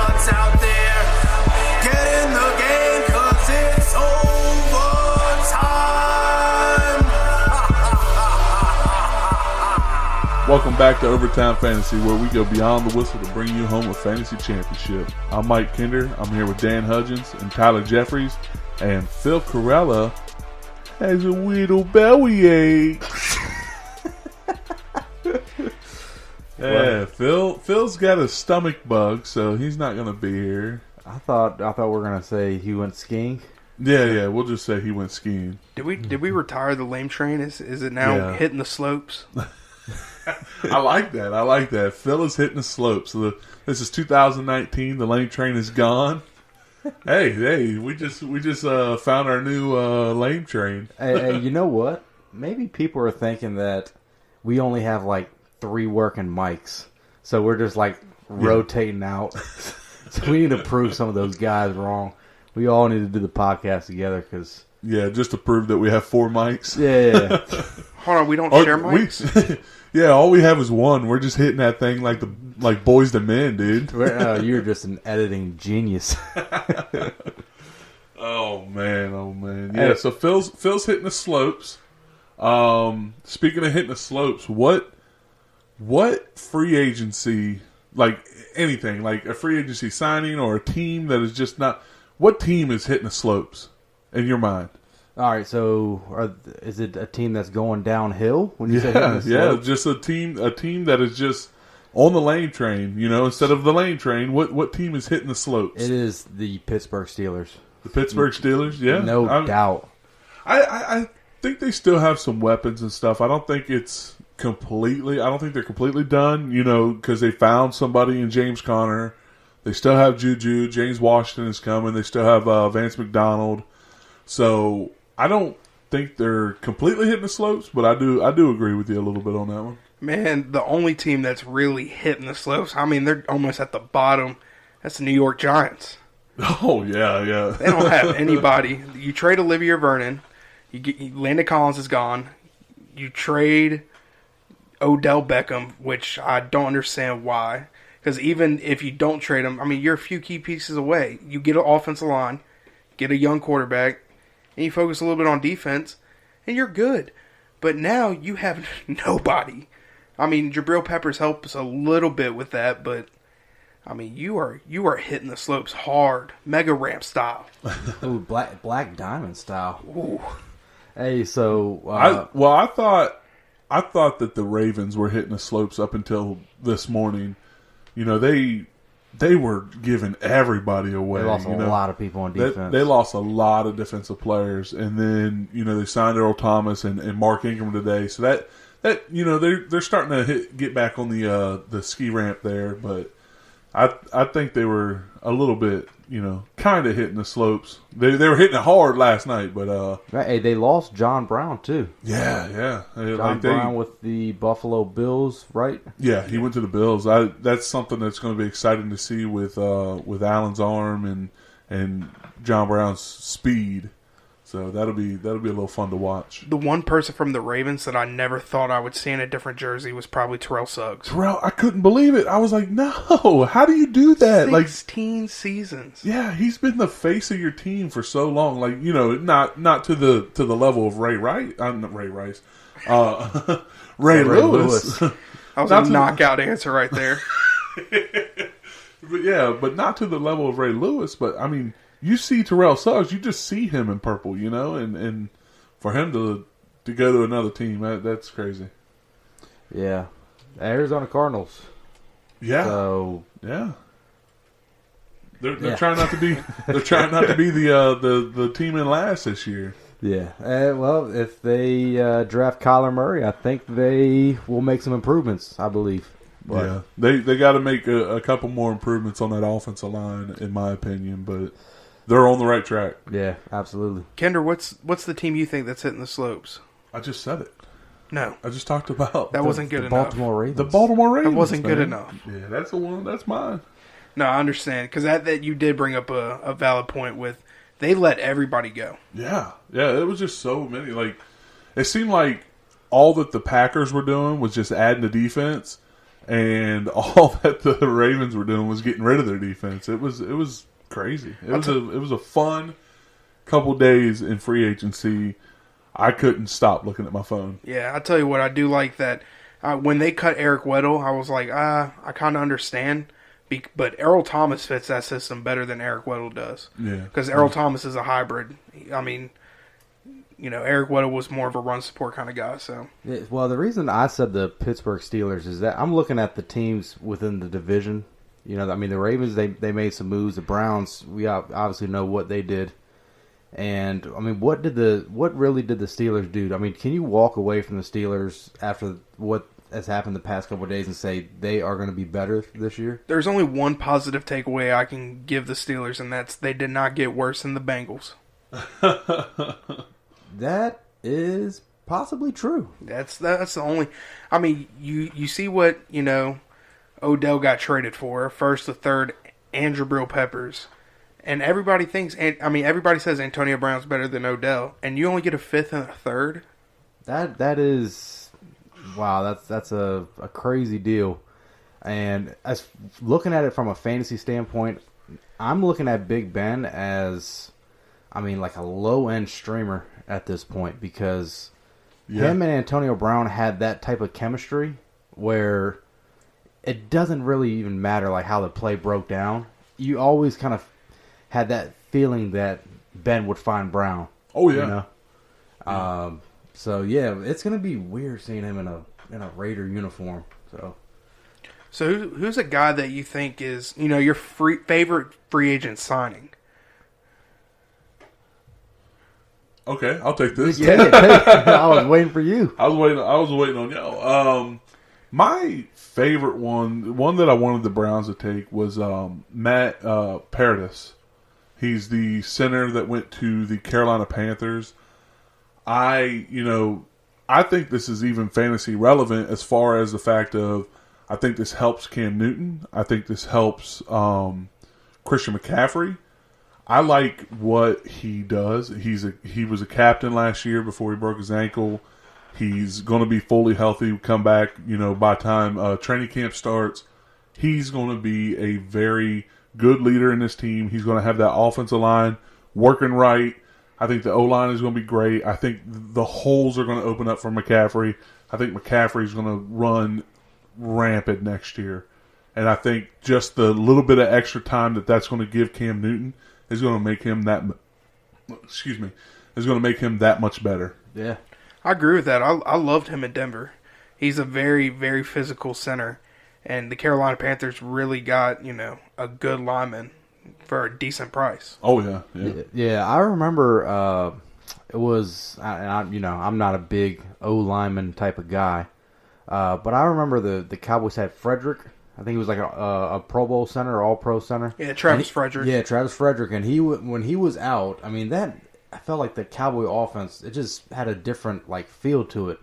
shots out there. Get in the game, cause it's overtime. Welcome back to Overtime Fantasy, where we go beyond the whistle to bring you home a fantasy championship. I'm Mike Kinder. I'm here with Dan Hudgens and Tyler Jeffries, and Phil Corella has a little bellyache. Yeah, Phil's got a stomach bug, so he's not going to be here. I thought we were gonna say he went skiing. Yeah, we'll just say he went skiing. Did we retire the lame train? Is it now hitting the slopes? I like that. Phil is hitting the slopes. So this is 2019. The lame train is gone. Hey, we just found our new lame train. Hey, you know what? Maybe people are thinking that we only have like 3 working mics, so we're just like rotating out. So we need to prove some of those guys wrong. We all need to do the podcast together because just to prove that we have 4 mics. Yeah. Hold on, we don't share mics. All we have is one. We're just hitting that thing like boys to men, dude. You're just an editing genius. Oh man. Yeah. So Phil's hitting the slopes. Speaking of hitting the slopes, what free agency, like anything, like a free agency signing or a team that is just not, what team is hitting the slopes in your mind? All right, so is it a team that's going downhill when you say hitting the slopes? Just a team that is just on the lane train. Instead of the lane train, what team is hitting the slopes? It is the Pittsburgh Steelers. The Pittsburgh Steelers, yeah, no doubt. I think they still have some weapons and stuff. I don't think they're completely done, because they found somebody in James Conner. They still have Juju. James Washington is coming. They still have Vance McDonald. So I don't think they're completely hitting the slopes, but I do agree with you a little bit on that one. Man, the only team that's really hitting the slopes, I mean, they're almost at the bottom. That's the New York Giants. Oh, yeah. They don't have anybody. You trade Olivier Vernon. Landon Collins is gone. You trade Odell Beckham, which I don't understand why. Because even if you don't trade him, I mean, you're a few key pieces away. You get an offensive line, get a young quarterback, and you focus a little bit on defense, and you're good. But now you have nobody. I mean, Jabril Peppers helps a little bit with that, but I mean, you are hitting the slopes hard, mega ramp style. Ooh, black diamond style. Ooh. Hey, so I thought that the Ravens were hitting the slopes up until this morning. They were giving everybody away. They lost a lot of people on defense. They lost a lot of defensive players, and then they signed Earl Thomas and Mark Ingram today. So that they're starting to get back on the ski ramp there. But I think they were a little bit kind of hitting the slopes. They were hitting it hard last night, but hey, they lost John Brown too. Yeah. John Brown with the Buffalo Bills, right? Yeah, he went to the Bills. That's something that's going to be exciting to see with Allen's arm and John Brown's speed. So that'll be a little fun to watch. The one person from the Ravens that I never thought I would see in a different jersey was probably Terrell Suggs. Terrell, I couldn't believe it. I was like, no, how do you do that? 16 seasons. Yeah, he's been the face of your team for so long. Not to the level of Ray Rice. Not Ray Rice. Ray Lewis. That was a knockout answer right there. but not to the level of Ray Lewis. But I mean, you see Terrell Suggs, you just see him in purple, and for him to go to another team, that's crazy. Yeah, Arizona Cardinals. Yeah. So yeah, they're trying not to be the team in last this year. Yeah. Well, if they draft Kyler Murray, I think they will make some improvements. I believe. But, yeah, they got to make a couple more improvements on that offensive line, in my opinion, but they're on the right track. Yeah, absolutely. Kendra, what's the team you think that's hitting the slopes? I just said it. No. I just talked about that wasn't good enough. Baltimore Ravens. The Baltimore Ravens. That wasn't good enough. Yeah, that's the one. That's mine. No, I understand. Because that you did bring up a valid point with they let everybody go. Yeah. It was just so many. Like, it seemed like all that the Packers were doing was just adding to defense. and all that the Ravens were doing was getting rid of their defense. It was crazy. It was a fun couple days in free agency. I couldn't stop looking at my phone. Yeah, I tell you what, I do like that. When they cut Eric Weddle, I was like, I kind of understand. But Earl Thomas fits that system better than Eric Weddle does. Yeah. Because Earl Thomas is a hybrid. I mean, Eric Weddle was more of a run support kind of guy. So. Yeah, well, the reason I said the Pittsburgh Steelers is that I'm looking at the teams within the division. I mean, the Ravens, they made some moves. The Browns, we obviously know what they did. And, I mean, what really did the Steelers do? I mean, can you walk away from the Steelers after what has happened the past couple of days and say they are going to be better this year? There's only one positive takeaway I can give the Steelers, and that's they did not get worse than the Bengals. That is possibly true. That's the only. I mean, you see what Odell got traded for, a first, a third, and Jabril Peppers, and everybody thinks. Everybody says Antonio Brown's better than Odell, and you only get a fifth and a third. That is, wow. That's a crazy deal. And as looking at it from a fantasy standpoint, I'm looking at Big Ben as, like a low end streamer at this point because him and Antonio Brown had that type of chemistry where it doesn't really even matter like how the play broke down. You always kind of had that feeling that Ben would find Brown. Oh yeah. So yeah, it's gonna be weird seeing him in a Raider uniform. So who's a guy that you think is your favorite free agent signing? Okay, I'll take this. Yeah, I was waiting for you. I was waiting on y'all. My favorite one that I wanted the Browns to take was Matt Paradis. He's the center that went to the Carolina Panthers. I think this is even fantasy relevant as far as the fact of I think this helps Cam Newton. I think this helps Christian McCaffrey. I like what he does. He was a captain last year before he broke his ankle. He's going to be fully healthy, come back, by the time training camp starts. He's going to be a very good leader in this team. He's going to have that offensive line working right. I think the O-line is going to be great. I think the holes are going to open up for McCaffrey. I think McCaffrey is going to run rampant next year. And I think just the little bit of extra time that's going to give Cam Newton is going to make him that much better. Yeah. I agree with that. I loved him in Denver. He's a very, very physical center. And the Carolina Panthers really got, a good lineman for a decent price. Oh, yeah. Yeah, I remember it was, I'm not a big O-lineman type of guy. But I remember the Cowboys had Frederick. I think he was like a Pro Bowl center or All-Pro center. Yeah, Travis Frederick. Yeah, Travis Frederick. And when he was out, I felt like the Cowboy offense, it just had a different feel to it.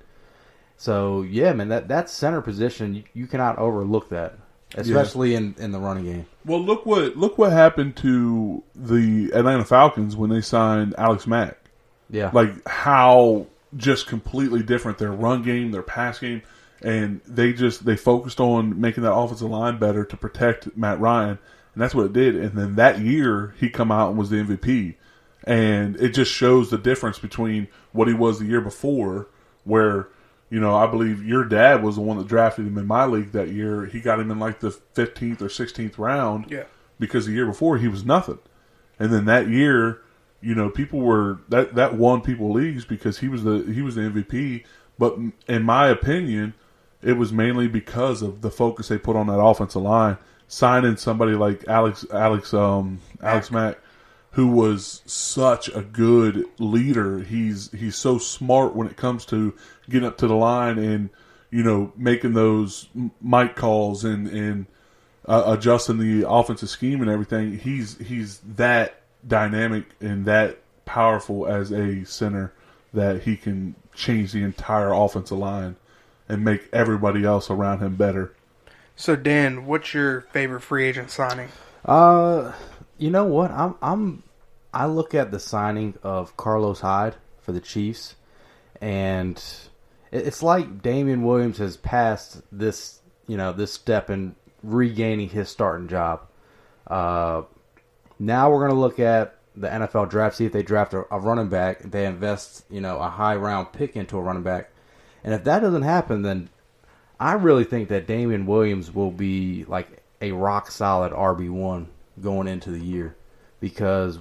So, yeah, man, that center position, you cannot overlook that, especially in the running game. Well, look what happened to the Atlanta Falcons when they signed Alex Mack. Yeah. How just completely different their run game, their pass game, and they focused on making that offensive line better to protect Matt Ryan, and that's what it did. And then that year, he come out and was the MVP. And it just shows the difference between what he was the year before, where, I believe your dad was the one that drafted him in my league that year. He got him in the 15th or 16th round. Yeah. Because the year before he was nothing. And then that year, people were that won people leagues because he was the MVP. But in my opinion, it was mainly because of the focus they put on that offensive line, signing somebody like Alex Mack, who was such a good leader. He's so smart when it comes to getting up to the line and making those mic calls and adjusting the offensive scheme and everything. He's that dynamic and that powerful as a center that he can change the entire offensive line and make everybody else around him better. So Dan, what's your favorite free agent signing? You know what? I look at the signing of Carlos Hyde for the Chiefs, and it's like Damian Williams has passed this this step in regaining his starting job. Now we're going to look at the NFL draft, see if they draft a running back, they invest, a high round pick into a running back. And if that doesn't happen, then I really think that Damian Williams will be like a rock solid RB1 going into the year, because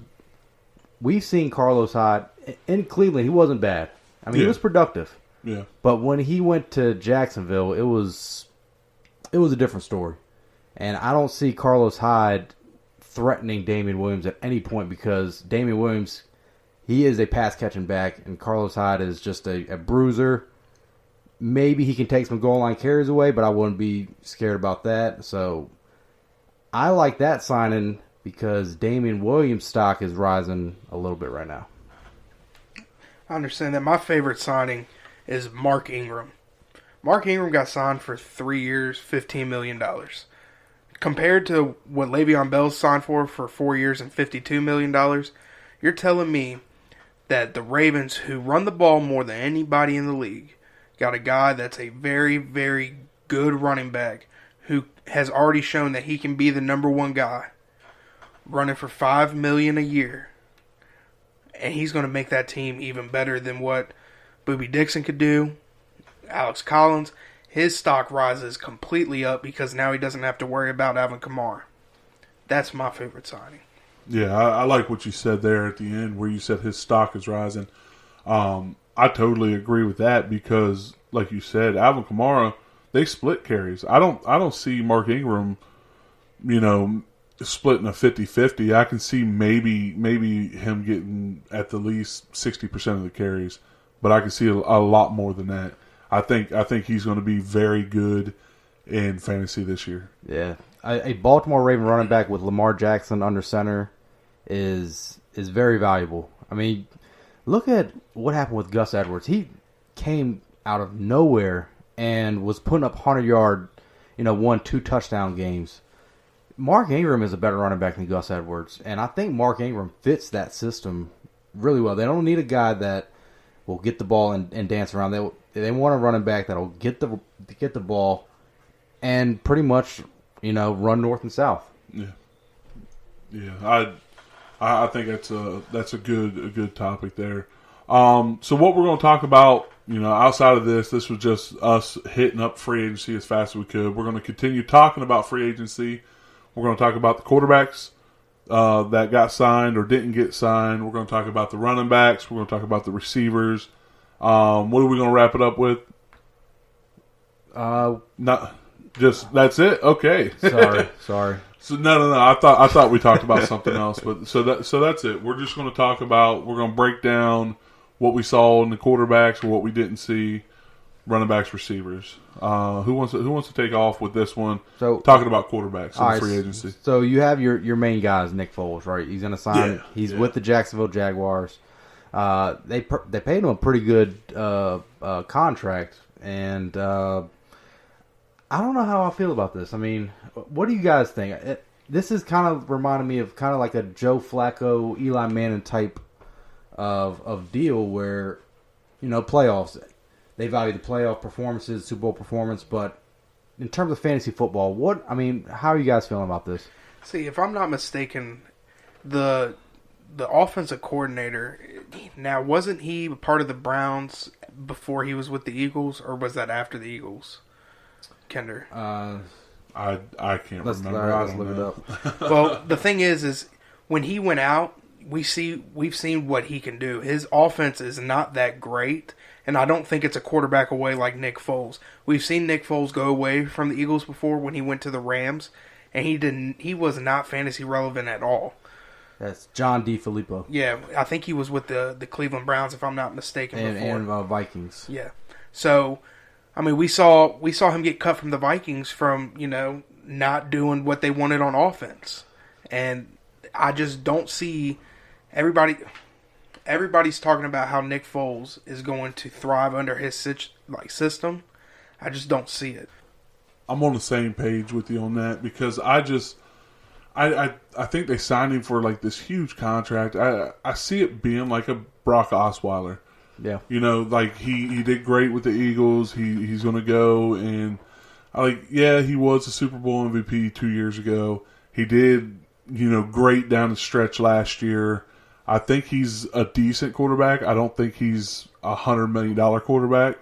we've seen Carlos Hyde in Cleveland. He wasn't bad. I mean, he was productive. Yeah. But when he went to Jacksonville, it was a different story. And I don't see Carlos Hyde threatening Damian Williams at any point, because Damian Williams, he is a pass-catching back, and Carlos Hyde is just a bruiser. Maybe he can take some goal line carries away, but I wouldn't be scared about that. So I like that signing because Damian Williams' stock is rising a little bit right now. I understand that. My favorite signing is Mark Ingram. Mark Ingram got signed for 3 years, $15 million. Compared to what Le'Veon Bell signed for 4 years and $52 million, you're telling me that the Ravens, who run the ball more than anybody in the league, got a guy that's a very, very good running back who has already shown that he can be the number one guy, running for $5 million a year, and he's going to make that team even better than what Boobie Dixon could do, Alex Collins. His stock rises completely up because now he doesn't have to worry about Alvin Kamara. That's my favorite signing. Yeah, I like what you said there at the end where you said his stock is rising. I totally agree with that because, like you said, Alvin Kamara, they split carries. I don't see Mark Ingram, splitting a 50-50. I can see maybe him getting at the least 60% of the carries, but I can see a lot more than that. I think he's going to be very good in fantasy this year. Yeah, a Baltimore Raven running back with Lamar Jackson under center is very valuable. I mean, look at what happened with Gus Edwards. He came out of nowhere and was putting up 100-yard, 1-2 touchdown games. Mark Ingram is a better running back than Gus Edwards, and I think Mark Ingram fits that system really well. They don't need a guy that will get the ball and dance around. They want a running back that'll get the ball and pretty much, run north and south. Yeah. I think that's a good topic there. So what we're going to talk about, outside of this was just us hitting up free agency as fast as we could. We're going to continue talking about free agency. We're going to talk about the quarterbacks that got signed or didn't get signed. We're going to talk about the running backs. We're going to talk about the receivers. What are we going to wrap it up with? Not just that's it. Okay. Sorry. So no. I thought we talked about something else, but so that's it. We're just going to talk about. We're going to break down what we saw in the quarterbacks or what we didn't see, running backs, receivers. Who wants to take off with this one? So talking about quarterbacks and free agency. So you have your main guy is Nick Foles, right? He's going to sign. Yeah, he's with the Jacksonville Jaguars. They paid him a pretty good contract, and I don't know how I feel about this. I mean, what do you guys think? This is kind of reminding me of kind of like a Joe Flacco, Eli Manning type of deal where, playoffs. They value the playoff performances, Super Bowl performance, but in terms of fantasy football, how are you guys feeling about this? See, if I'm not mistaken, the offensive coordinator, now wasn't he part of the Browns before he was with the Eagles, or was that after the Eagles? Kender. I can't remember. Let's look it up. Well, the thing is when he went out, we've seen what he can do. His offense is not that great, and I don't think it's a quarterback away like Nick Foles. We've seen Nick Foles go away from the Eagles before when he went to the Rams, and he was not fantasy relevant at all. That's John DeFilippo. Yeah, I think he was with the Cleveland Browns, if I'm not mistaken. And Vikings. Yeah. So, we saw him get cut from the Vikings from, not doing what they wanted on offense. And I just don't see everybody's talking about how Nick Foles is going to thrive under his system. I just don't see it. I'm on the same page with you on that because I think they signed him for like this huge contract. I see it being like a Brock Osweiler. Yeah. Like he did great with the Eagles. He's going to go and Yeah, he was a Super Bowl MVP 2 years ago. He did, great down the stretch last year. I think he's a decent quarterback. I don't think he's $100 million quarterback.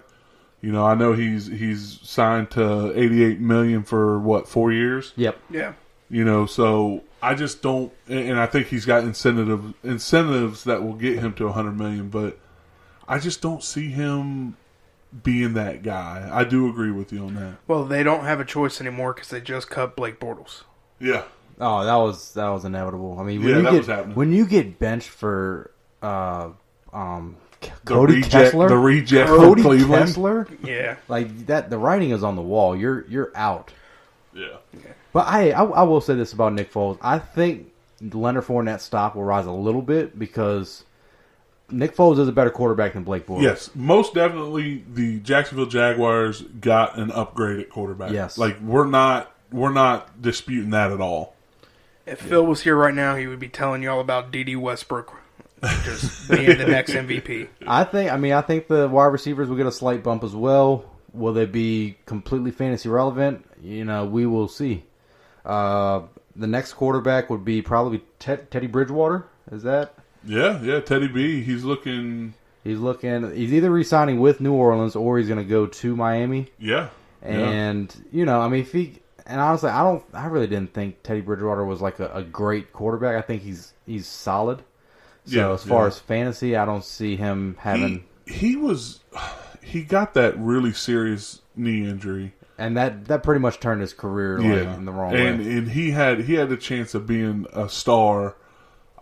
I know he's signed to $88 million for 4 years. Yep. Yeah. So I just don't, and I think he's got incentives that will get him to $100 million, but I just don't see him being that guy. I do agree with you on that. Well, they don't have a choice anymore because they just cut Blake Bortles. Yeah. Oh, that was inevitable. I mean, was happening. When you get benched for Cody The reject from Cody Cleveland. Kessler, Yeah. like that, the writing is on the wall. You're out. Yeah. But I will say this about Nick Foles. I think Leonard Fournette's stock will rise a little bit because Nick Foles is a better quarterback than Blake Bortles. Yes, most definitely the Jacksonville Jaguars got an upgrade at quarterback. Yes. Like we're not disputing that at all. If Phil was here right now, he would be telling you all about D.D. Westbrook just being the next MVP. I think the wide receivers will get a slight bump as well. Will they be completely fantasy relevant? We will see. The next quarterback would be probably Teddy Bridgewater. Is that? Yeah, Teddy B. He's looking. He's either re-signing with New Orleans or he's going to go to Miami. Yeah. And if he, and honestly, I really didn't think Teddy Bridgewater was like a great quarterback. I think he's solid. So as far as fantasy, I don't see him having. He got that really serious knee injury, and that pretty much turned his career in the wrong way. And he had the chance of being a star.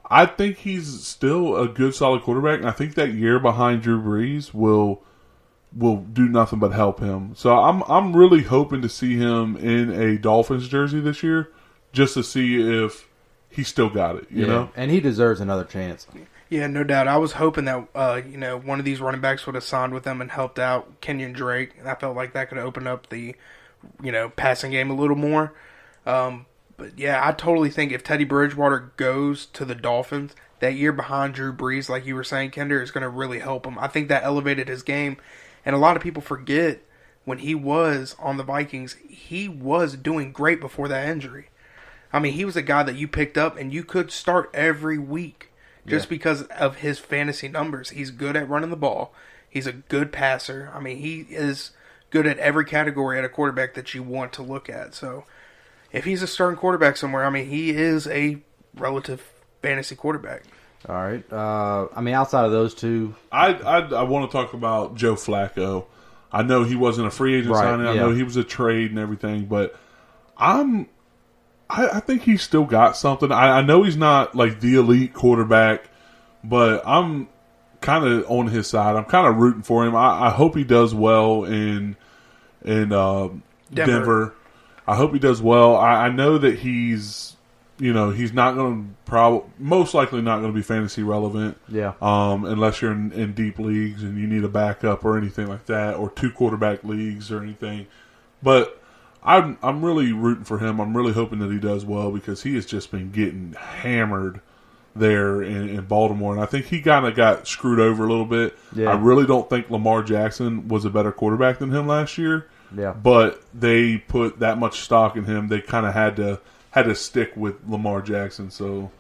I think he's still a good, solid quarterback, and I think that year behind Drew Brees will do nothing but help him. So I'm really hoping to see him in a Dolphins jersey this year, just to see if he still got it. You know, and he deserves another chance. Yeah, no doubt. I was hoping that one of these running backs would have signed with them and helped out Kenyon Drake. And I felt like that could open up the passing game a little more. But yeah, I totally think if Teddy Bridgewater goes to the Dolphins, that year behind Drew Brees, like you were saying, Kender, is going to really help him. I think that elevated his game. And a lot of people forget when he was on the Vikings, he was doing great before that injury. I mean, he was a guy that you picked up and you could start every week just because of his fantasy numbers. He's good at running the ball. He's a good passer. I mean, he is good at every category at a quarterback that you want to look at. So if he's a starting quarterback somewhere, I mean, he is a relative fantasy quarterback. All right. Outside of those two, I want to talk about Joe Flacco. I know he wasn't a free agent signing. I know he was a trade and everything, but I think he's still got something. I know he's not like the elite quarterback, but I'm kind of on his side. I'm kind of rooting for him. I hope he does well in Denver. I hope he does well. I know that he's not going to most likely not going to be fantasy relevant. Yeah. Unless you're in deep leagues and you need a backup or anything like that, or 2 quarterback leagues or anything. But I'm really rooting for him. I'm really hoping that he does well because he has just been getting hammered there in Baltimore, and I think he kind of got screwed over a little bit. Yeah. I really don't think Lamar Jackson was a better quarterback than him last year. Yeah. But they put that much stock in him, they kind of had to stick with Lamar Jackson. So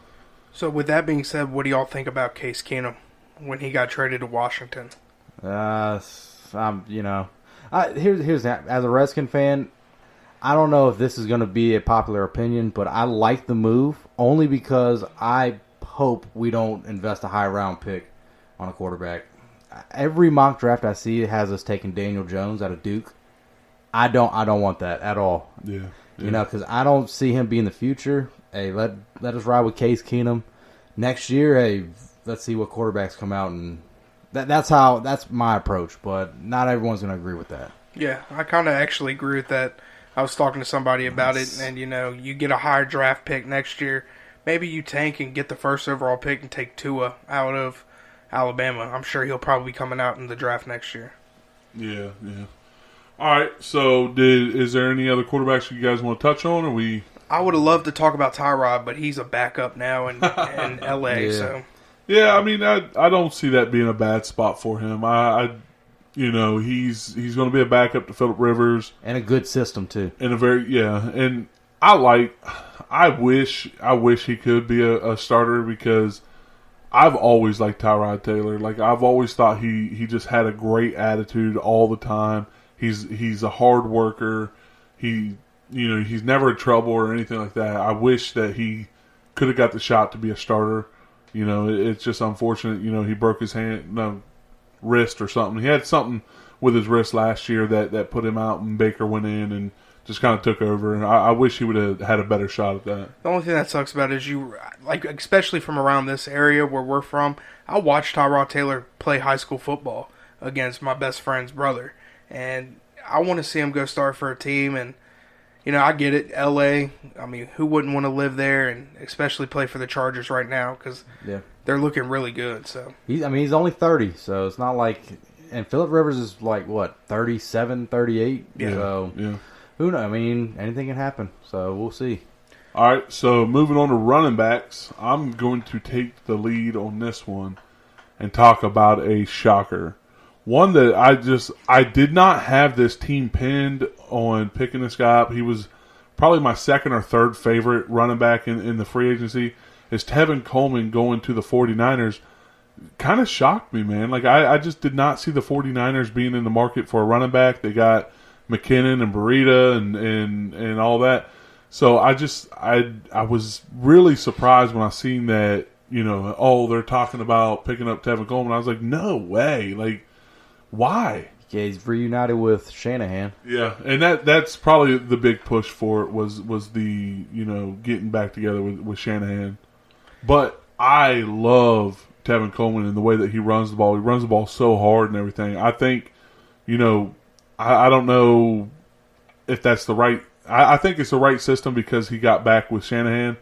with that being said, what do y'all think about Case Keenum when he got traded to Washington? Here's that. As a Redskin fan, I don't know if this is going to be a popular opinion, but I like the move only because I hope we don't invest a high round pick on a quarterback. Every mock draft I see has us taking Daniel Jones out of Duke. I don't want that at all. Yeah. Because I don't see him being the future. Hey, let us ride with Case Keenum. Next year, hey, let's see what quarterbacks come out, and that's my approach. But not everyone's going to agree with that. Yeah, I kind of actually agree with that. I was talking to somebody about it, and you get a higher draft pick next year. Maybe you tank and get the first overall pick and take Tua out of Alabama. I'm sure he'll probably be coming out in the draft next year. Yeah. All right, so is there any other quarterbacks you guys want to touch on? I would have loved to talk about Tyrod, but he's a backup now in L.A. Yeah. So yeah, I mean, I don't see that being a bad spot for him. I He's going to be a backup to Phillip Rivers. And a good system, too. And I wish he could be a starter because I've always liked Tyrod Taylor. Like, I've always thought he just had a great attitude all the time. He's a hard worker. He's never in trouble or anything like that. I wish that he could have got the shot to be a starter. It's just unfortunate. He broke his wrist or something. He had something with his wrist last year that put him out, and Baker went in and just kind of took over. And I wish he would have had a better shot at that. The only thing that sucks about it is especially from around this area where we're from, I watched Tyrod Taylor play high school football against my best friend's brother. And I want to see him go start for a team. And, I get it. L.A., I mean, who wouldn't want to live there and especially play for the Chargers right now because they're looking really good. So he's only 30, so it's not like – and Phillip Rivers is like, what, 37, 38? Yeah. So who knows? I mean, anything can happen. So we'll see. All right, so moving on to running backs, I'm going to take the lead on this one and talk about a shocker. One that I did not have this team pinned on picking this guy up. He was probably my second or third favorite running back in the free agency. Is Tevin Coleman going to the 49ers. Kind of shocked me, man. Like, I just did not see the 49ers being in the market for a running back. They got McKinnon and Burita and all that. So I was really surprised when I seen that, they're talking about picking up Tevin Coleman. I was like, no way. Like, why? Yeah, he's reunited with Shanahan. Yeah, and that's probably the big push for it was the, getting back together with Shanahan. But I love Tevin Coleman and the way that he runs the ball. He runs the ball so hard and everything. I think, I don't know if that's the right – I think it's the right system because he got back with Shanahan.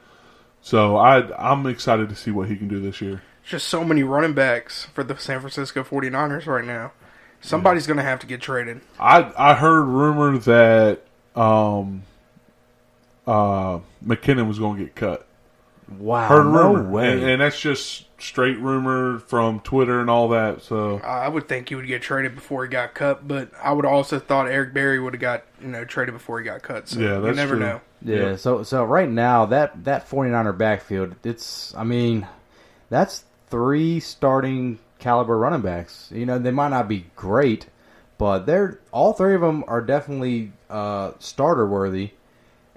So I'm excited to see what he can do this year. Just so many running backs for the San Francisco 49ers right now. Somebody's going to have to get traded. I heard rumor that McKinnon was going to get cut. Wow, Heard no rumor. way. And that's just straight rumor from Twitter and all that. So I would think he would get traded before he got cut, but I would also thought Eric Berry would have got traded before he got cut. So yeah, that's you never true. know. Yeah, Yep. so right now, that 49er backfield, that's 3 starting caliber running backs. They might not be great, but all 3 of them are definitely starter worthy.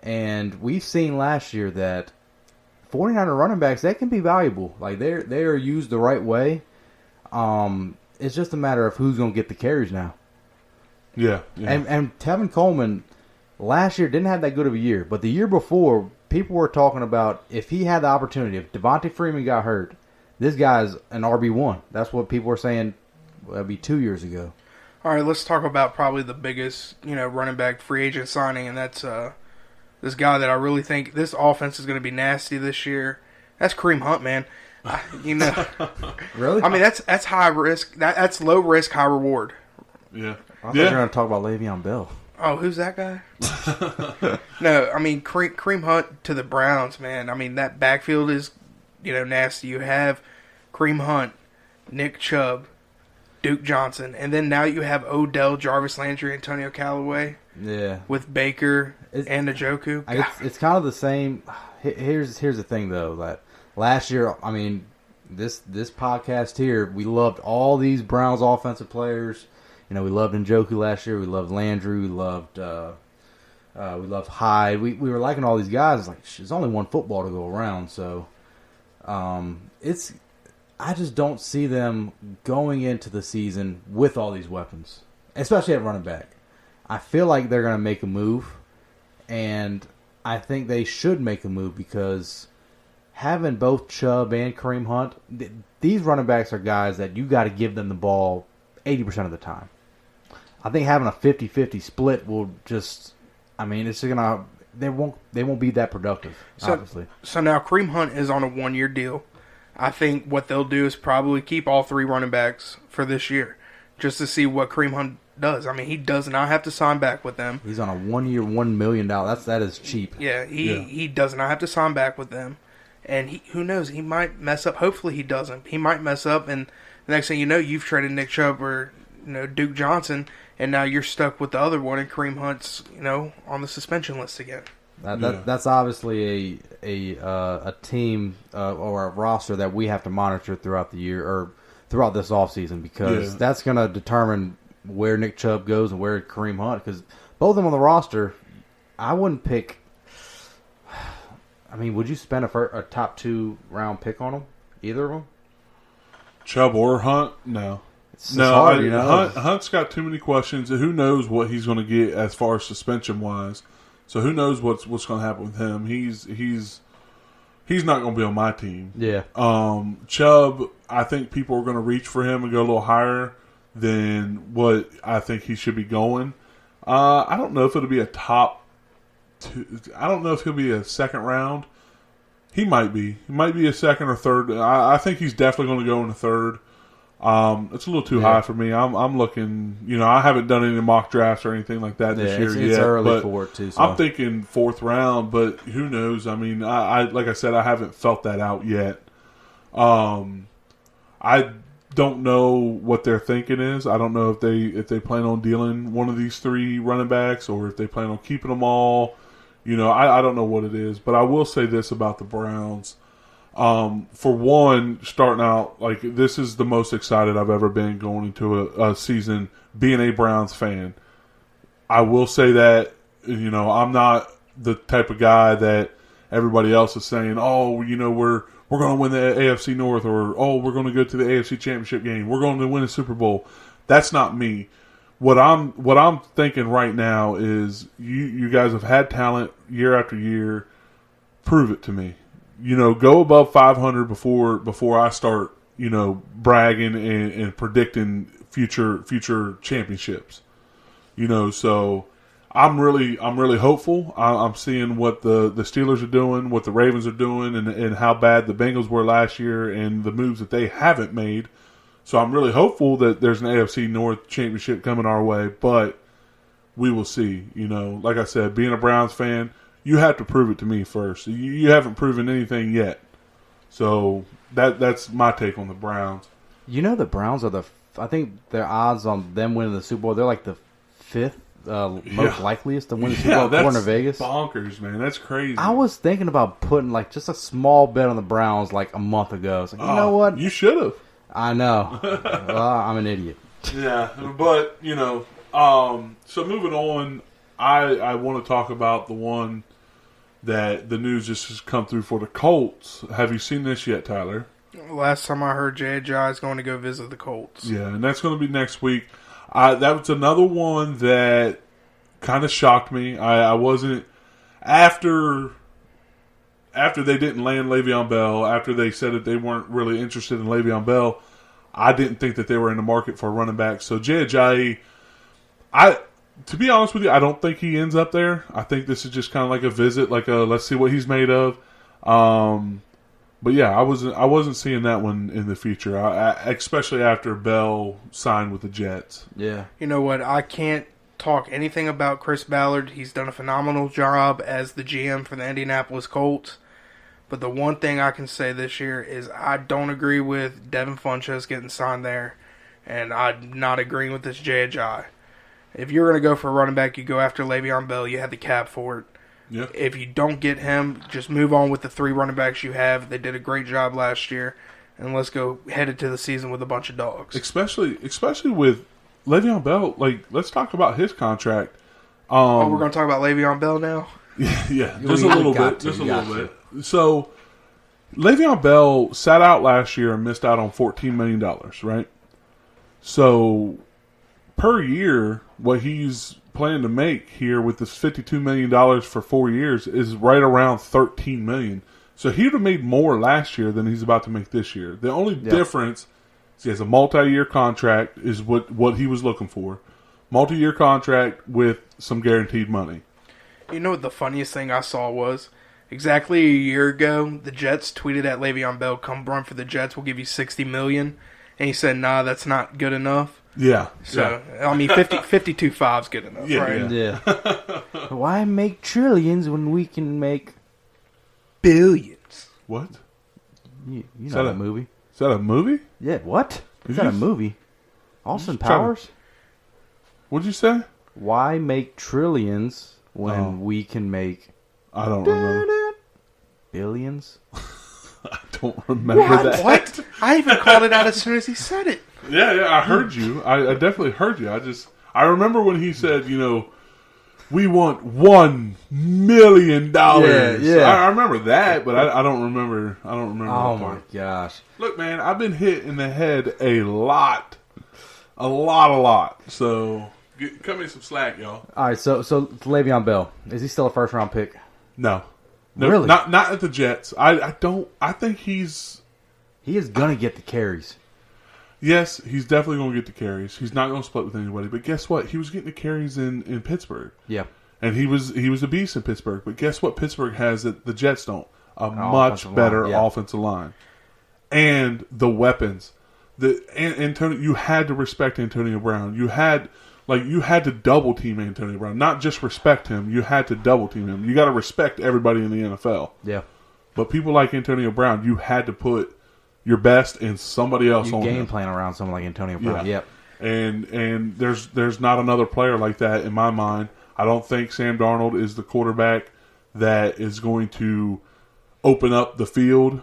And we've seen last year that 49er running backs, they can be valuable. Like, they are used the right way. It's just a matter of who's going to get the carries now. yeah. And Tevin Coleman last year didn't have that good of a year, but the year before, people were talking about if he had the opportunity, if Devontae Freeman got hurt, this guy's an RB1. That's what people were saying. That'd be 2 years ago. All right, let's talk about probably the biggest, running back free agent signing, and that's this guy that I really think this offense is going to be nasty this year. That's Kareem Hunt, man. Really? I mean, that's high risk. That's low risk, high reward. Yeah. I thought you were going to talk about Le'Veon Bell. Oh, who's that guy? No, I mean, Kareem Hunt to the Browns, man. I mean, that backfield is, nasty. You have Kareem Hunt, Nick Chubb, Duke Johnson, and then now you have Odell, Jarvis Landry, Antonio Callaway. Yeah. With Baker and Njoku. It's kind of the same. Here's the thing, though, that last year, I mean, this podcast here, we loved all these Browns offensive players. We loved Njoku last year. We loved Landry. We loved Hyde. We were liking all these guys. It's like, there's only one football to go around, so I just don't see them going into the season with all these weapons, especially at running back. I feel like they're going to make a move, and I think they should make a move because having both Chubb and Kareem Hunt, these running backs are guys that you got to give them the ball 80% of the time. I think having a 50-50 split will just, it's going to, they won't be that productive, obviously. So now Kareem Hunt is on a 1-year deal. I think what they'll do is probably keep all 3 running backs for this year just to see what Kareem Hunt does. I mean, he does not have to sign back with them. He's on a 1-year, $1 million. That is cheap. Yeah, he does not have to sign back with them. And who knows, he might mess up. Hopefully he doesn't. He might mess up, and the next thing you know, you've traded Nick Chubb or Duke Johnson, and now you're stuck with the other one, and Kareem Hunt's on the suspension list again. That's obviously a team or a roster that we have to monitor throughout the year or throughout this offseason because that's going to determine where Nick Chubb goes and where Kareem Hunt, because both of them on the roster, I wouldn't pick. I mean, would you spend a top 2 round pick on them? Either of them? Chubb or Hunt? No. It's hard, Hunt's got too many questions. Who knows what he's going to get as far as suspension wise? So who knows what's going to happen with him? He's not going to be on my team. Yeah. Chubb, I think people are going to reach for him and go a little higher than what I think he should be going. I don't know if it'll be a top 2. I don't know if he'll be a second round. He might be. He might be a second or third. I think he's definitely going to go in the third. It's a little too high for me. I'm looking. I haven't done any mock drafts or anything like that this year yet. It's early for it too. So. I'm thinking 4th round, but who knows? I mean, I like I said, I haven't felt that out yet. I don't know what their thinking is. I don't know if they plan on dealing one of these 3 running backs or if they plan on keeping them all. I don't know what it is, but I will say this about the Browns. For one, starting out, like, this is the most excited I've ever been going into a season being a Browns fan. I will say that, I'm not the type of guy that everybody else is saying, oh, we're going to win the AFC North, or, oh, we're going to go to the AFC Championship game. We're going to win a Super Bowl. That's not me. What I'm thinking right now is you guys have had talent year after year. Prove it to me. Go above 500 before I start, bragging and predicting future championships. So I'm really hopeful. I'm seeing what the Steelers are doing, what the Ravens are doing, and how bad the Bengals were last year, and the moves that they haven't made. So I'm really hopeful that there's an AFC North championship coming our way, but we will see. Like I said, being a Browns fan, you have to prove it to me first. You haven't proven anything yet. So that's my take on the Browns. The Browns are I think their odds on them winning the Super Bowl, they're like the 5th most likeliest to win the Super Bowl according to Vegas. Bonkers, man. That's crazy. I was thinking about putting like just a small bet on the Browns like a month ago. It's like, you know what? You should have. I know. I'm an idiot. Yeah, but, so moving on, I want to talk about the one that the news just has come through for the Colts. Have you seen this yet, Tyler? Last time I heard J.J. is going to go visit the Colts. Yeah, and that's going to be next week. That was another one that kind of shocked me. I wasn't after they didn't land Le'Veon Bell, after they said that they weren't really interested in Le'Veon Bell, I didn't think that they were in the market for a running back. So Jay, to be honest with you, I don't think he ends up there. I think this is just kind of like a visit, like a let's see what he's made of. But yeah, I wasn't seeing that one in the future, especially after Bell signed with the Jets. Yeah. You know what? I can't talk anything about Chris Ballard. He's done a phenomenal job as the GM for the Indianapolis Colts. But the one thing I can say this year is I don't agree with Devin Funchess getting signed there, and I'm not agreeing with this J.J. If you're going to go for a running back, you go after Le'Veon Bell. You had the cap for it. Yep. If you don't get him, just move on with the 3 running backs you have. They did a great job last year, and let's go headed to the season with a bunch of dogs. Especially with Le'Veon Bell. Like, let's talk about his contract. We're going to talk about Le'Veon Bell now? Yeah, just a little bit. So, Le'Veon Bell sat out last year and missed out on $14 million, right? So, per year, what he's planning to make here with this $52 million for 4 years is right around $13 million. So, he would have made more last year than he's about to make this year. The only difference is he has a multi-year contract is what he was looking for. Multi-year contract with some guaranteed money. You know what the funniest thing I saw was? Exactly a year ago, the Jets tweeted at Le'Veon Bell, "Come run for the Jets, we'll give you $60 million." And he said, "Nah, that's not good enough." Yeah. So, I mean, 52.5 is good enough, right? Yeah. Why make trillions when we can make billions? What? You know that movie? Is that a movie? Yeah, what? Is that a movie? Austin Just trying to- Powers? What'd you say? Why make trillions when we can make I don't remember. billions? I don't remember that. What? I even called it out as soon as he said it. Yeah, I heard you. I definitely heard you. I remember when he said, we want $1 million. Yeah. I remember that, but I don't remember. I don't remember. Oh that my part. gosh. Look, man, I've been hit in the head a lot. So cut me some slack, y'all. All right, so Le'Veon Bell, is he still a first round pick? No, Really? not at the Jets. I think he's. He is gonna get the carries. Yes, he's definitely going to get the carries. He's not going to split with anybody. But guess what? He was getting the carries in Pittsburgh. Yeah. And he was a beast in Pittsburgh. But guess what Pittsburgh has that the Jets don't? A much offensive better line, yeah. offensive line. And the weapons. Antonio, you had to respect Antonio Brown. You had to double team Antonio Brown. Not just respect him, you had to double team him. You got to respect everybody in the NFL. Yeah. But people like Antonio Brown, you had to put your best and somebody else You on game him. plan around someone like Antonio Brown. Yep. And there's not another player like that in my mind. I don't think Sam Darnold is the quarterback that is going to open up the field.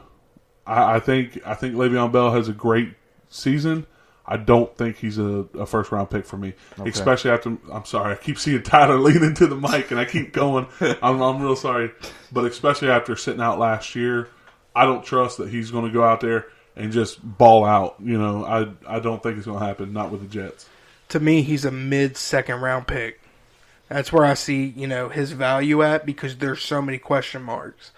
I think Le'Veon Bell has a great season. I don't think he's a first round pick for me, especially after. I'm sorry, I keep seeing Tyler leaning to the mic, and I keep going. I'm real sorry, but especially after sitting out last year, I don't trust that he's going to go out there and just ball out. I don't think it's going to happen. Not with the Jets. To me, he's a mid-second round pick. That's where I see, his value at because there's so many question marks.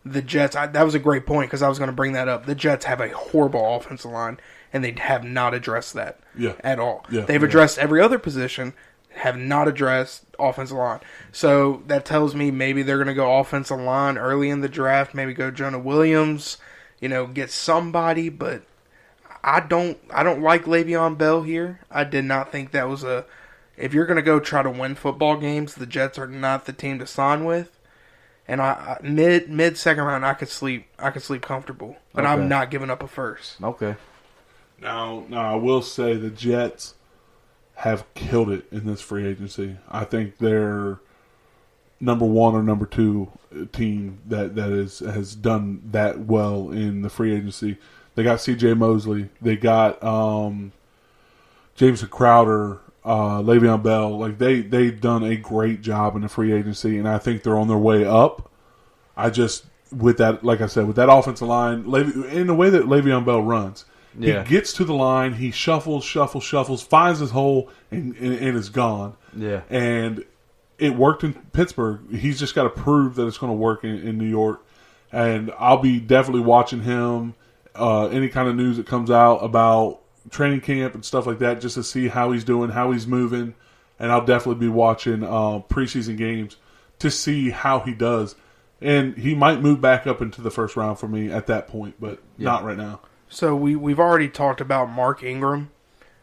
The Jets, that was a great point because I was going to bring that up. The Jets have a horrible offensive line, and they have not addressed that at all. Yeah, They've addressed every other position, have not addressed offensive line. So that tells me maybe they're going to go offensive line early in the draft, maybe go Jonah Williams, get somebody, but I don't like Le'Veon Bell here. I did not think that was if you're going to go try to win football games, the Jets are not the team to sign with. And I mid second round, I could sleep comfortable, but Okay. I'm not giving up a first. Okay. Now I will say the Jets have killed it in this free agency. I think they're number one or number two team that has done that well in the free agency. They got C.J. Mosley. They got Jameson Crowder, Le'Veon Bell. Like they've done a great job in the free agency, and I think they're on their way up. With that, like I said, with that offensive line, in the way that Le'Veon Bell runs, he gets to the line, he shuffles, finds his hole, and is gone. Yeah. And it worked in Pittsburgh. He's just got to prove that it's going to work in New York. And I'll be definitely watching him. Any kind of news that comes out about training camp and stuff like that, just to see how he's doing, how he's moving. And I'll definitely be watching preseason games to see how he does. And he might move back up into the first round for me at that point, but not right now. So we've already talked about Mark Ingram,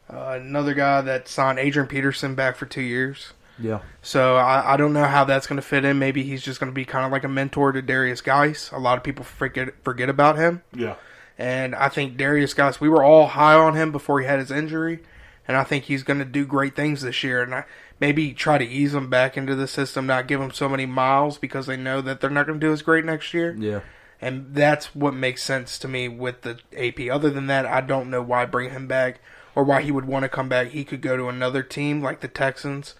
another guy that signed Adrian Peterson back for 2 years. Yeah. So I don't know how that's going to fit in. Maybe he's just going to be kind of like a mentor to Darius Geis. A lot of people forget about him. Yeah. And I think Darius Geis, we were all high on him before he had his injury. And I think he's going to do great things this year. And maybe try to ease him back into the system, not give him so many miles because they know that they're not going to do as great next year. Yeah. And that's what makes sense to me with the AP. Other than that, I don't know why bring him back or why he would want to come back. He could go to another team like the Texans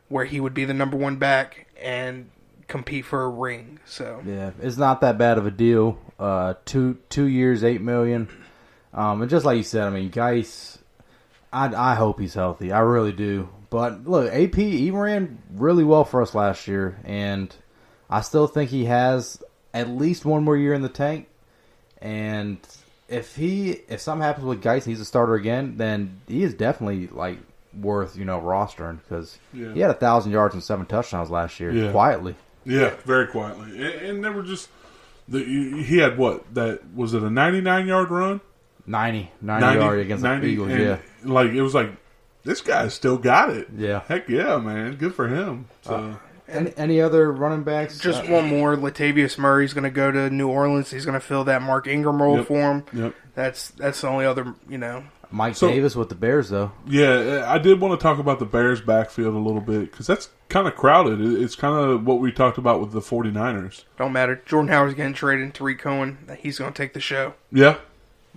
where he would be the number one back and compete for a ring. So Yeah, it's not that bad of a deal. 2 years, $8 million. And just like you said, I mean, Geis, I hope he's healthy. I really do. But look, AP, he ran really well for us last year, and I still think he has at least one more year in the tank. And if something happens with Geis and he's a starter again, then he is definitely like worth rostering because he had 1,000 yards and 7 touchdowns last year quietly. Yeah, very quietly, and they were just. He had what? That was it a 99-yard run? 90 yard against the Eagles. And like it was like this guy's still got it. Yeah. Heck yeah, man, good for him. So. Any other running backs? just one more. Latavius Murray's going to go to New Orleans. He's going to fill that Mark Ingram role for him. Yep. That's the only other, Mike So- Davis with the Bears, though. Yeah, I did want to talk about the Bears backfield a little bit because that's kind of crowded. It's kind of what we talked about with the 49ers. Don't matter. Jordan Howard's getting traded, and Tariq Cohen, he's going to take the show. Yeah,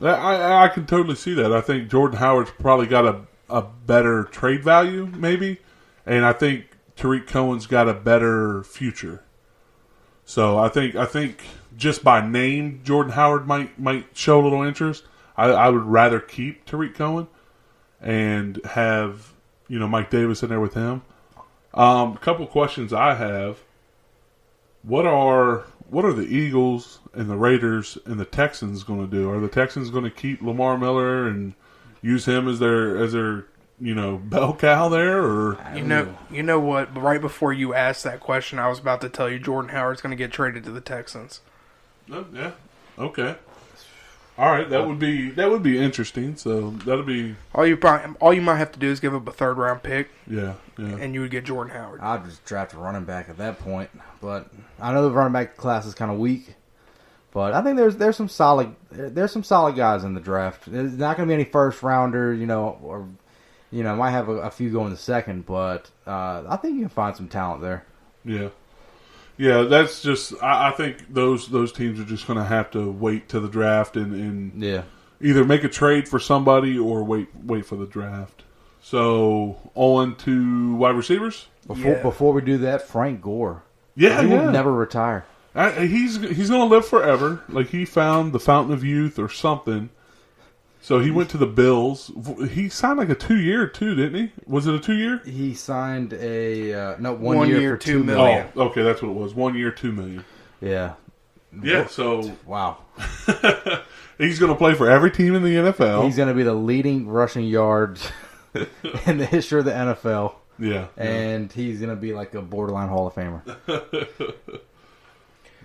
I can totally see that. I think Jordan Howard's probably got a better trade value, maybe, and I think Tariq Cohen's got a better future. So I think just by name, Jordan Howard might show a little interest. I would rather keep Tariq Cohen and have Mike Davis in there with him. A couple questions I have. What are the Eagles and the Raiders and the Texans going to do? Are the Texans going to keep Lamar Miller and use him as their bell cow there, or You know what? Right before you asked that question, I was about to tell you Jordan Howard's going to get traded to the Texans. Oh, yeah, okay, all right, that would be interesting. So that'll be All you might have to do is give up a 3rd round pick, yeah. and you would get Jordan Howard. I'd just draft a running back at that point. But I know the running back class is kind of weak. But I think there's some solid guys in the draft. There's not going to be any first rounder, or might have a few go in the second. But I think you can find some talent there. Yeah, that's just. I think those teams are just going to have to wait to the draft and Yeah. either make a trade for somebody or wait for the draft. So on to wide receivers. Before we do that, Frank Gore. Yeah, He yeah. will never retire. He's going to live forever. Like he found the fountain of youth or something. So he went to the Bills. He signed like a 2-year too, didn't he? Was it a 2-year? He signed a 1 1 year year, for $2 $2 million. Oh, okay, that's what it was. 1 year, $2 million. Yeah. Yeah, so Wow. he's going to play for every team in the NFL. He's going to be the leading rushing yards in the history of the NFL. Yeah, And he's going to be like a borderline Hall of Famer.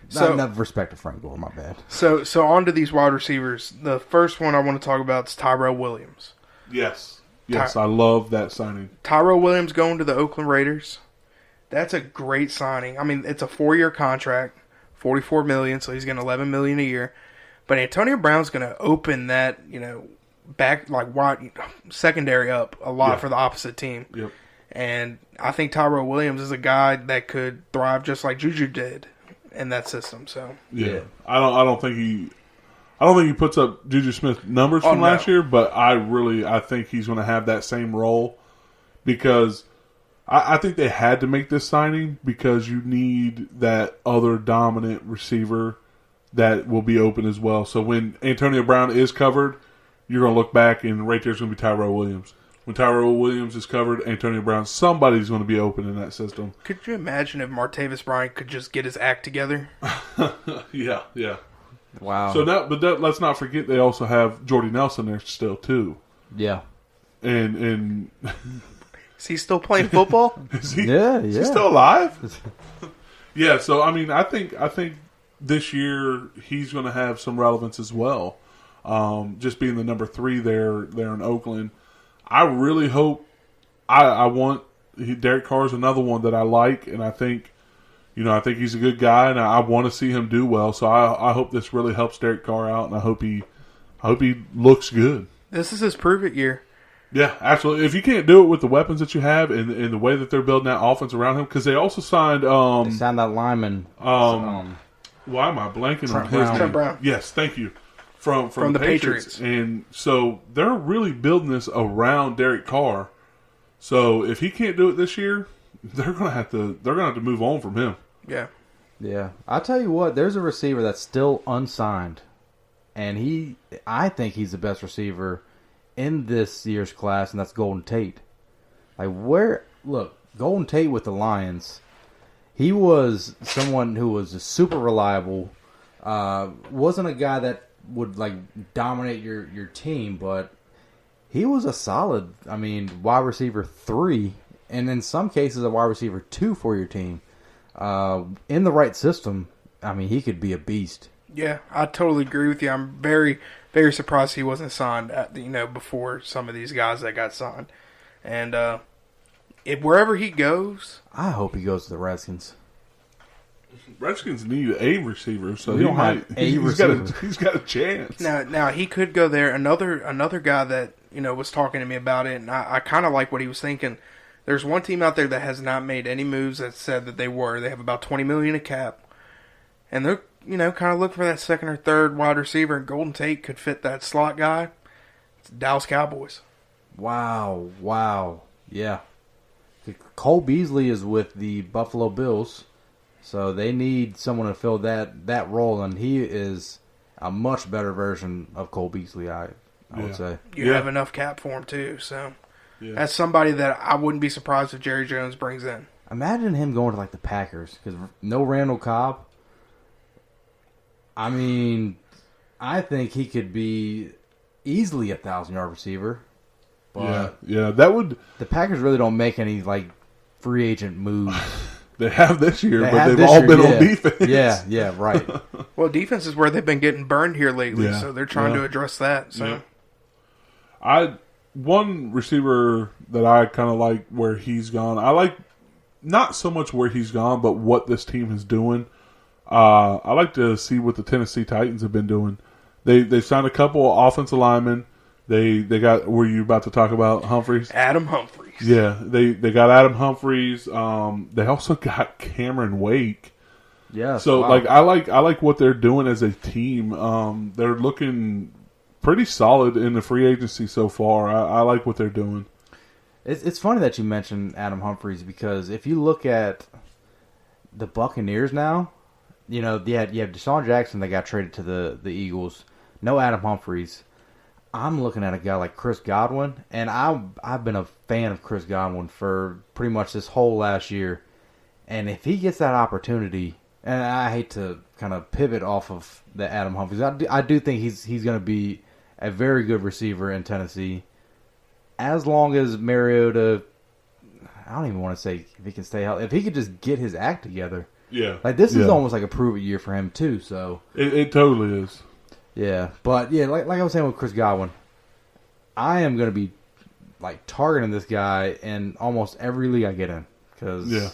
So- Not respect to Frank Gore, my bad. So on to these wide receivers. The first one I want to talk about is Tyrell Williams. yes, I love that signing. Tyrell Williams going to the Oakland Raiders. That's a great signing. I mean, it's a 4-year contract, $44 million, so he's getting $11 million a year. But Antonio Brown's going to open that, back like wide secondary up a lot for the opposite team. Yep. And I think Tyrell Williams is a guy that could thrive just like Juju did in that system. So Yeah. I don't think he puts up Juju Smith numbers from no. last year, but I think he's going to have that same role because I think they had to make this signing because you need that other dominant receiver that will be open as well. So when Antonio Brown is covered, you're going to look back and right there's going to be Tyrell Williams. When Tyrell Williams is covered, Antonio Brown, somebody's going to be open in that system. could you imagine if Martavis Bryant could just get his act together? Yeah. Wow. So let's not forget they also have Jordy Nelson there still too. Yeah. And Is he still playing football? is he, Yeah, is he yeah. still alive? Yeah, so I mean I think this year he's going to have some relevance as well. Just being the number 3 there in Oakland. I really hope Derek Carr is another one that I like, and I think he's a good guy, and I want to see him do well. So I hope this really helps Derek Carr out, and I hope he looks good. This is his prove it year. Yeah, absolutely. If you can't do it with the weapons that you have and the way that they're building that offense around him, because they also signed They signed that lineman. why am I blanking on Trent his Brown. name? Trent Brown. Yes, thank you. From the Patriots. Patriots. And so they're really building this around Derek Carr. So if he can't do it this year, they're gonna have to move on from him. Yeah. Yeah. I'll tell you what, there's a receiver that's still unsigned. And I think he's the best receiver in this year's class, and that's Golden Tate. Golden Tate with the Lions, he was someone who was super reliable. Wasn't a guy that would dominate your team, but he was a solid, wide receiver 3, and in some cases a wide receiver 2 for your team. In the right system, he could be a beast. Yeah, I totally agree with you. I'm very, very surprised he wasn't signed before some of these guys that got signed. And wherever he goes, I hope he goes to the Redskins. Redskins need a receiver, so We he don't have might. a receiver. He's got a chance. Now he could go there. Another guy that was talking to me about it, and I kind of like what he was thinking. There's one team out there that has not made any moves that said that they were. They have about $20 million in cap, and they're kind of looking for that second or third wide receiver. And Golden Tate could fit that slot guy. It's Dallas Cowboys. Wow. Yeah. Cole Beasley is with the Buffalo Bills, so they need someone to fill that role, and he is a much better version of Cole Beasley, I would say. You have enough cap for him too, so that's somebody that I wouldn't be surprised if Jerry Jones brings in. Imagine him going to like the Packers, because no Randall Cobb. I mean, I think he could be easily a 1,000-yard receiver. But Yeah, that would. the Packers really don't make any like free agent moves. They have this year, They but have they've this all year, been yeah. on defense. Yeah, right. Well, defense is where they've been getting burned here lately, Yeah. so they're trying Yeah. to address that. So Yeah. One receiver that I kind of like where he's gone. I like not so much where he's gone, but what this team is doing. I like to see what the Tennessee Titans have been doing. They signed a couple of offensive linemen. They got. Were you about to talk about Humphreys? Adam Humphries. Yeah, they got Adam Humphreys. They also got Cameron Wake. Yeah. So wow. like I like what they're doing as a team. They're looking pretty solid in the free agency so far. I like what they're doing. It's funny that you mentioned Adam Humphries, because if you look at the Buccaneers now, you have Deshaun Jackson that got traded to the Eagles. No Adam Humphries. I'm looking at a guy like Chris Godwin, and I've been a fan of Chris Godwin for pretty much this whole last year. And if he gets that opportunity, and I hate to kind of pivot off of the Adam Humphries, I do think he's going to be a very good receiver in Tennessee, as long as Mariota, I don't even want to say if he can stay healthy, if he could just get his act together. Yeah, Like, this is Yeah. almost like a prove-it year for him, too, so... It totally is. Yeah, but yeah, like I was saying with Chris Godwin, I am going to be like targeting this guy in almost every league I get in, because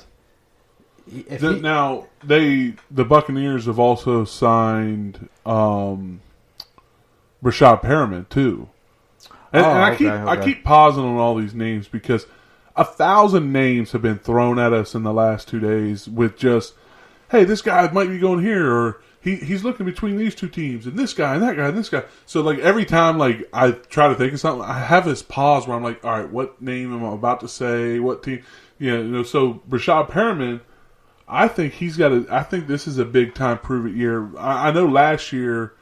Now the Buccaneers have also signed Rashad Perriman too, and I keep pausing on all these names because 1,000 names have been thrown at us in the last 2 days with just, hey, this guy might be going here, or he's looking between these two teams, and this guy and that guy and this guy. So like every time like I try to think of something, I have this pause where I'm like, all right, what name am I about to say? What team? So Rashad Perriman, I think I think this is a big time prove it year. I know last year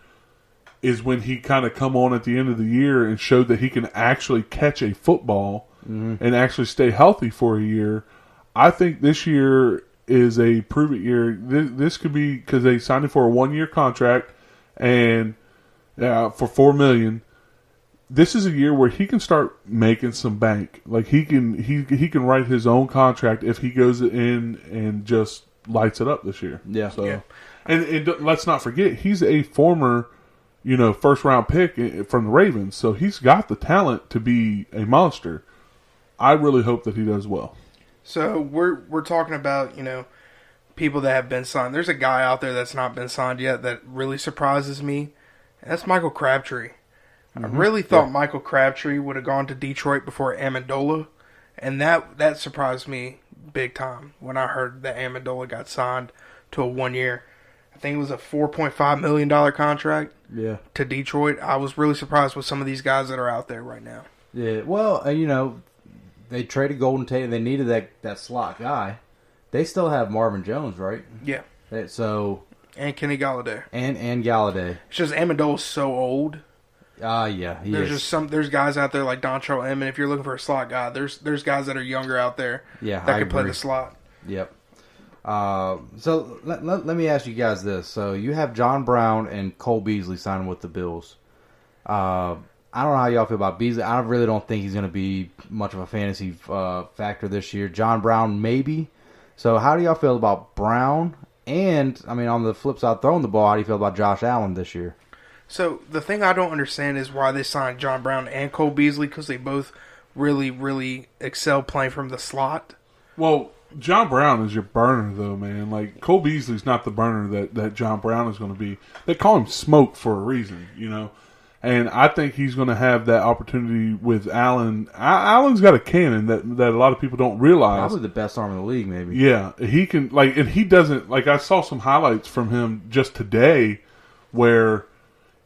is when he kind of come on at the end of the year and showed that he can actually catch a football and actually stay healthy for a year. I think this year is a prove it year. This could be because they signed him for a 1-year contract and for $4 million. This is a year where he can start making some bank. Like he can write his own contract if he goes in and just lights it up this year. Yeah. So, Yeah. And let's not forget he's a former, first round pick from the Ravens. So he's got the talent to be a monster. I really hope that he does well. So we're talking about, people that have been signed. There's a guy out there that's not been signed yet that really surprises me, and that's Michael Crabtree. I really thought Michael Crabtree would have gone to Detroit before Amendola, and that surprised me big time when I heard that Amendola got signed to a 1-year. I think it was a $4.5 million contract to Detroit. I was really surprised with some of these guys that are out there right now. Yeah, well, they traded Golden Tate and they needed that slot guy. They still have Marvin Jones, right? Yeah. So And Kenny Galladay. and Galladay. It's just Amendola's so old. Yeah, he There's is. just there's guys out there like Dontrell Inman. If you're looking for a slot guy, there's guys that are younger out there Yeah, that I can play agree. the slot. Yep. So let me ask you guys this. So you have John Brown and Cole Beasley signing with the Bills. I don't know how y'all feel about Beasley. I really don't think he's going to be much of a fantasy factor this year. John Brown, maybe. So how do y'all feel about Brown? And, on the flip side, throwing the ball, how do you feel about Josh Allen this year? So the thing I don't understand is why they signed John Brown and Cole Beasley, because they both really, really excel playing from the slot. Well, John Brown is your burner, though, man. Like, Cole Beasley's not the burner that John Brown is going to be. They call him Smoke for a reason, you know. And I think he's going to have that opportunity with Allen. Allen's got a cannon that a lot of people don't realize. Probably the best arm in the league, maybe. Yeah, he can, like, and he doesn't, like, I saw some highlights from him just today where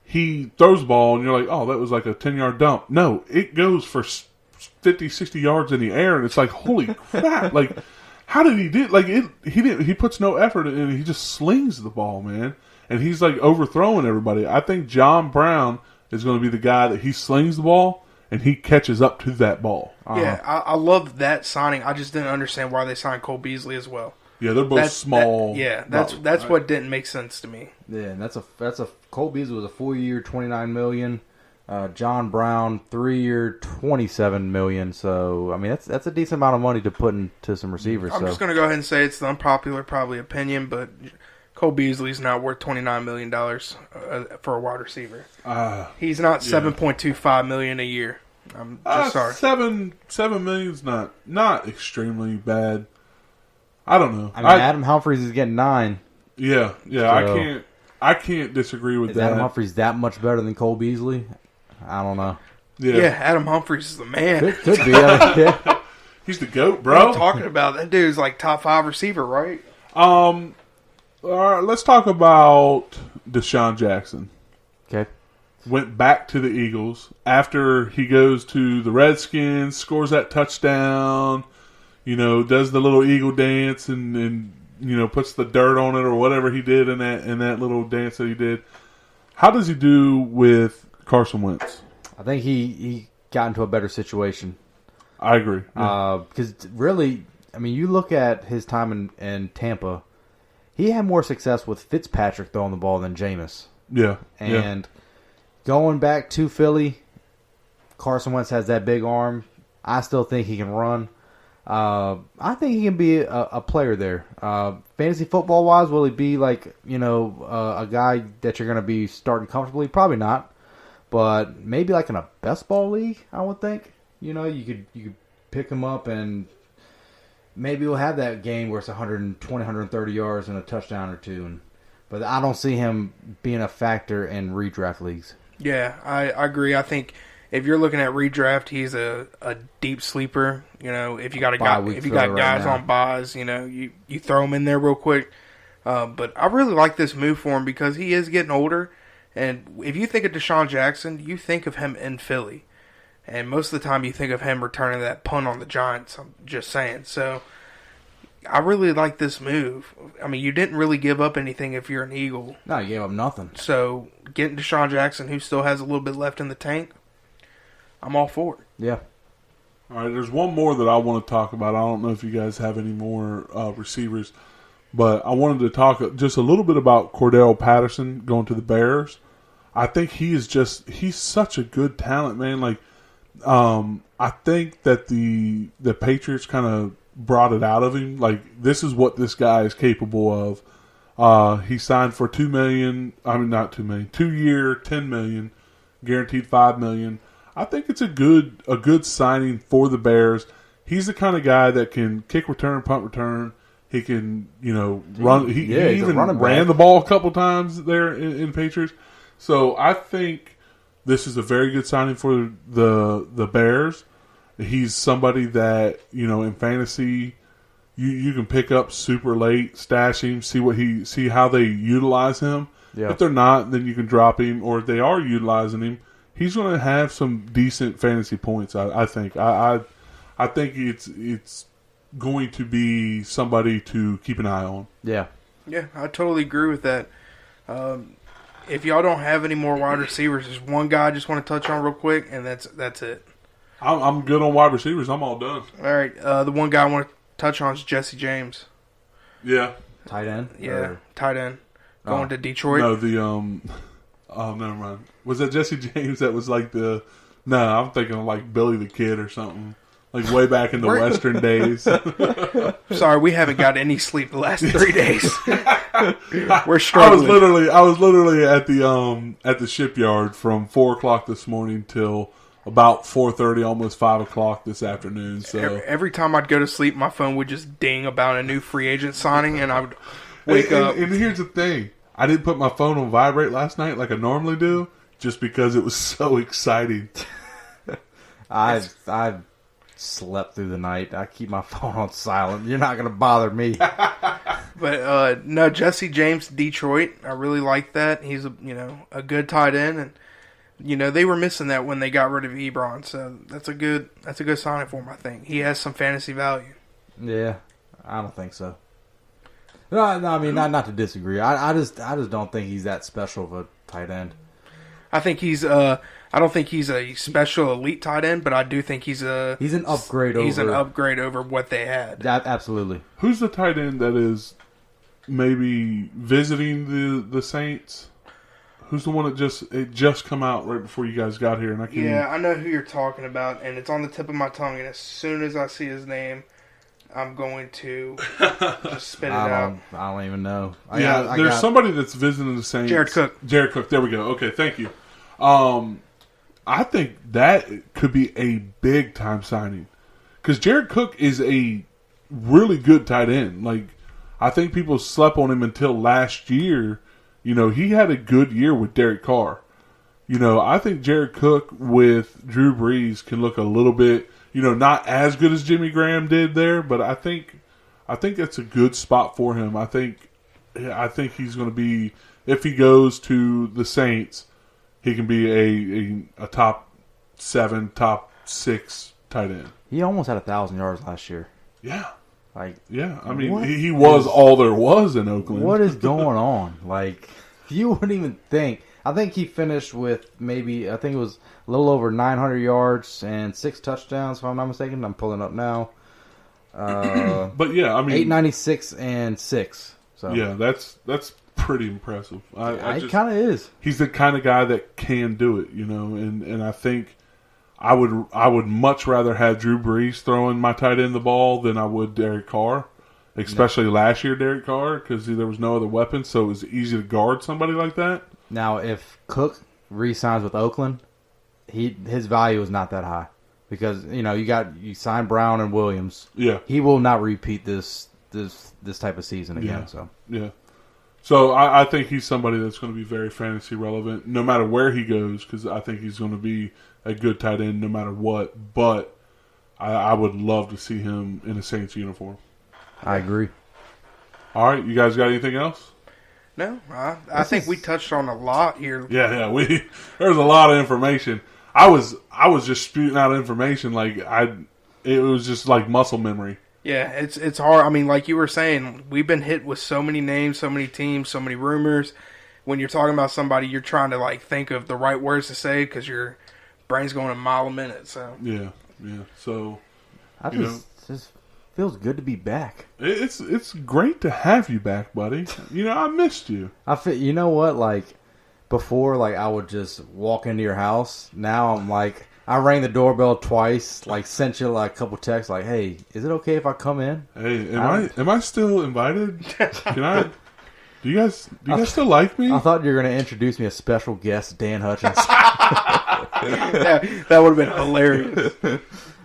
he throws the ball and you're like, oh, that was like a 10-yard dump. No, it goes for 50, 60 yards in the air, and it's like, holy crap, like, how did he do? Like he puts no effort in it. He just slings the ball, man, and he's like overthrowing everybody. I think John Brown is going to be the guy that he slings the ball and he catches up to that ball. Yeah, I love that signing. I just didn't understand why they signed Cole Beasley as well. Yeah, they're both small. That's what didn't make sense to me. Yeah, and that's a Cole Beasley was a 4-year, $29 million. John Brown, 3-year, $27 million. So I mean, that's a decent amount of money to put into some receivers. I'm just going to go ahead and say it's the unpopular, probably opinion, but Cole Beasley's not worth $29 million for a wide receiver. He's not $7.25 million a year. I'm just sorry. $7 million's not extremely bad. I don't know. I mean, Adam Humphries is getting 9. Yeah. So, I can't disagree with is that. Adam Humphries that much better than Cole Beasley? I don't know. Yeah, Adam Humphries is the man. Could be. Yeah. He's the GOAT, bro. What are you talking about? That dude's like top 5 receiver, right? All right, let's talk about Deshaun Jackson. Okay. Went back to the Eagles after he goes to the Redskins, scores that touchdown, does the little Eagle dance and puts the dirt on it or whatever he did in that little dance that he did. How does he do with Carson Wentz? I think he got into a better situation. I agree. Because really, I mean, you look at his time in Tampa, he had more success with Fitzpatrick throwing the ball than Jameis. Yeah. And going back to Philly, Carson Wentz has that big arm. I still think he can run. I think he can be a player there. Fantasy football wise, will he be like a guy that you're going to be starting comfortably? Probably not. But maybe like in a best ball league, I would think. You could pick him up and maybe we'll have that game where it's 120, 130 yards and a touchdown or two. But I don't see him being a factor in redraft leagues. Yeah, I agree. I think if you're looking at redraft, he's a deep sleeper. If you got guys on buys, you throw him in there real quick. But I really like this move for him because he is getting older. And if you think of Deshaun Jackson, you think of him in Philly. And most of the time you think of him returning that punt on the Giants. I'm just saying. So I really like this move. I mean, you didn't really give up anything if you're an Eagle. No, you gave up nothing. So getting Deshaun Jackson, who still has a little bit left in the tank, I'm all for it. Yeah. All right, there's one more that I want to talk about. I don't know if you guys have any more receivers, but I wanted to talk just a little bit about Cordell Patterson going to the Bears. I think he's such a good talent, man. Like, I think that the Patriots kind of brought it out of him. Like, this is what this guy is capable of. He signed for $2 million. I mean, not $2 million. 2-year, $10 million, guaranteed $5 million. I think it's a good signing for the Bears. He's the kind of guy that can kick return, punt return. He can, run. He even ran the ball a couple times there in Patriots. So I think this is a very good signing for the Bears. He's somebody that, in fantasy, you can pick up super late, stash him, see how they utilize him. Yeah. If they're not, then you can drop him. Or if they are utilizing him, he's going to have some decent fantasy points. I think. I think it's going to be somebody to keep an eye on. Yeah. Yeah, I totally agree with that. If y'all don't have any more wide receivers, there's one guy I just want to touch on real quick, and that's it. I'm good on wide receivers. I'm all done. All right. The one guy I want to touch on is Jesse James. Yeah. Tight end? Yeah, tight end. Going to Detroit. No, oh, never mind. Was that Jesse James that was like the... No, I'm thinking of like Billy the Kid or something. Like way back in the Western days. Sorry, we haven't got any sleep the last 3 days. We're struggling. I was literally at the shipyard from 4:00 this morning till about 4:30, almost 5 o'clock this afternoon. So Every time I'd go to sleep, my phone would just ding about a new free agent signing, and I would wake up. And here's the thing: I didn't put my phone on vibrate last night like I normally do, just because it was so exciting. I've slept through the night. I keep my phone on silent. You're not going to bother me. But no, Jesse James, Detroit. I really like that. He's a good tight end, and they were missing that when they got rid of Ebron. So that's a good signing for him. I think he has some fantasy value. Yeah, I don't think so. No, I mean not to disagree. I just don't think he's that special of a tight end. I think he's I don't think he's a special elite tight end, but I do think he's an upgrade. He's an upgrade over what they had. Absolutely. Who's the tight end that is maybe visiting the Saints? Who's the one that just come out right before you guys got here? And I know who you're talking about, and it's on the tip of my tongue. And as soon as I see his name, I'm going to just spit it out. I don't even know. There's somebody that's visiting the Saints. Jared Cook. There we go. Okay, thank you. I think that could be a big time signing because Jared Cook is a really good tight end. Like, I think people slept on him until last year. He had a good year with Derek Carr. I think Jared Cook with Drew Brees can look a little bit, not as good as Jimmy Graham did there, but I think that's a good spot for him. I think he's going to be, if he goes to the Saints, he can be a top 7, top 6 tight end. He almost had 1,000 yards last year. Yeah. Yeah. I mean, he was all there was in Oakland. What is going on? You wouldn't even think. I think he finished with I think it was a little over 900 yards and 6 touchdowns, if I'm not mistaken. I'm pulling up now. But yeah, I mean, 896 and 6. So yeah, that's pretty impressive. It kind of is. He's the kind of guy that can do it, and I think I would much rather have Drew Brees throwing my tight end the ball than I would Derek Carr, especially last year Derek Carr, because there was no other weapons, so it was easy to guard somebody like that. Now, if Cook re-signs with Oakland, his value is not that high because you signed Brown and Williams. Yeah, he will not repeat this type of season again. Yeah. So yeah. So I think he's somebody that's going to be very fantasy relevant no matter where he goes because I think he's going to be a good tight end no matter what. But I would love to see him in a Saints uniform. I agree. All right, you guys got anything else? No, I think we touched on a lot here. Yeah, there's a lot of information. I was just spewing out information it was just like muscle memory. Yeah, it's hard. I mean, like you were saying, we've been hit with so many names, so many teams, so many rumors. When you're talking about somebody, you're trying to think of the right words to say because your brain's going a mile a minute. So yeah. So just feels good to be back. It's great to have you back, buddy. I missed you. You know what? Before, I would just walk into your house. Now I'm I rang the doorbell twice, sent you a couple texts hey, is it okay if I come in? Hey, am I still invited? Can I? Do you guys still like me? I thought you were going to introduce me as special guest Dan Hutchins. That would have been hilarious.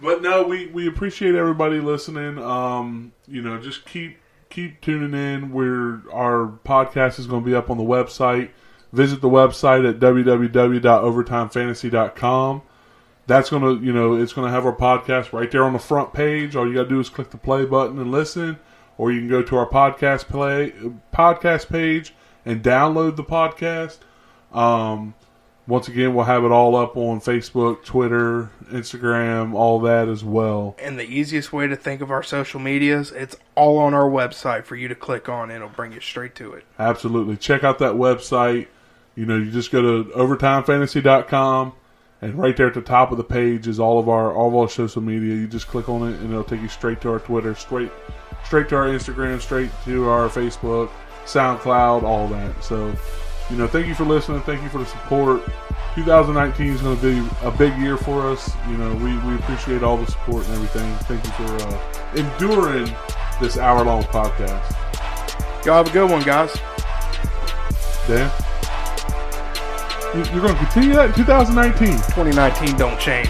But no, we appreciate everybody listening. Just keep tuning in. Our podcast is going to be up on the website. Visit the website at www.overtimefantasy.com. That's going to, it's going to have our podcast right there on the front page. All you got to do is click the play button and listen, or you can go to our podcast page and download the podcast. Once again, we'll have it all up on Facebook, Twitter, Instagram, all that as well. And the easiest way to think of our social medias, it's all on our website for you to click on, and it'll bring you straight to it. Absolutely. Check out that website. You just go to overtimefantasy.com. And right there at the top of the page is all of our social media. You just click on it, and it'll take you straight to our Twitter, straight to our Instagram, straight to our Facebook, SoundCloud, all that. So, thank you for listening. Thank you for the support. 2019 is going to be a big year for us. We appreciate all the support and everything. Thank you for enduring this hour-long podcast. Y'all have a good one, guys. Dan? You're going to continue that in 2019. 2019 don't change.